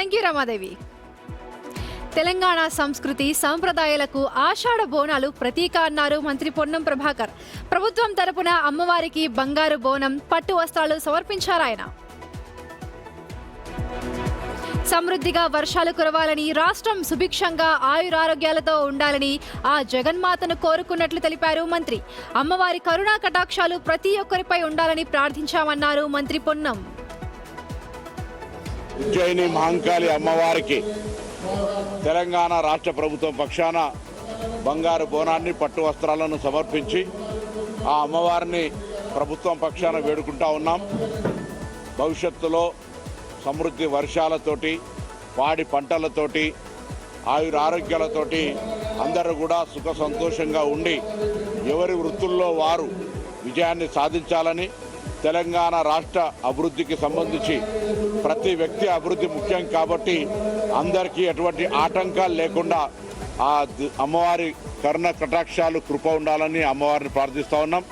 Thank you Ramadevi. Telangana సంస్కృతి సంప్రదాయాలకు ఆషాఢ బోనాలు ప్రతీక అన్నారు మంత్రి పొన్నం ప్రభాకర్. ప్రభుత్వం తరపున అమ్మవారికి బంగారు బోనం, పట్టు వస్త్రాలు సమర్పించారాయన. సమృద్ధిగా వర్షాలు కురవాలని, రాష్ట్రం సుభిక్షంగా ఆయురారోగ్యాలతో ఉండాలని ఆ జగన్మాతను కోరుకున్నట్లు తెలిపారు మంత్రి. అమ్మవారి కరుణా కటాక్షాలు ప్రతి ఒక్కరిపై ఉండాలని ప్రార్థించామన్నారు మంత్రి పొన్నం. ఉజ్జయిని మహంకాళి అమ్మవారికి తెలంగాణ రాష్ట్ర ప్రభుత్వం పక్షాన బంగారు బోనాన్ని, పట్టు వస్త్రాలను సమర్పించి ఆ అమ్మవారిని ప్రభుత్వం పక్షాన వేడుకుంటా ఉన్నాం. భవిష్యత్తులో సమృద్ధి వర్షాలతోటి, పాడి పంటలతోటి, ఆయురారోగ్యాలతోటి అందరూ కూడా సుఖ సంతోషంగా ఉండి ఎవరి వృత్తుల్లో వారు విజయాన్ని సాధించాలని, తెలంగాణ రాష్ట్ర అభివృద్ధికి సంబంధించి ప్రతి వ్యక్తి అభివృద్ధి ముఖ్యం కాబట్టి అందరికీ ఎటువంటి ఆటంకాలు లేకుండా ఆ అమ్మవారి కరుణ కటాక్షాలు కృప ఉండాలని అమ్మవారిని ప్రార్థిస్తూ ఉన్నాం.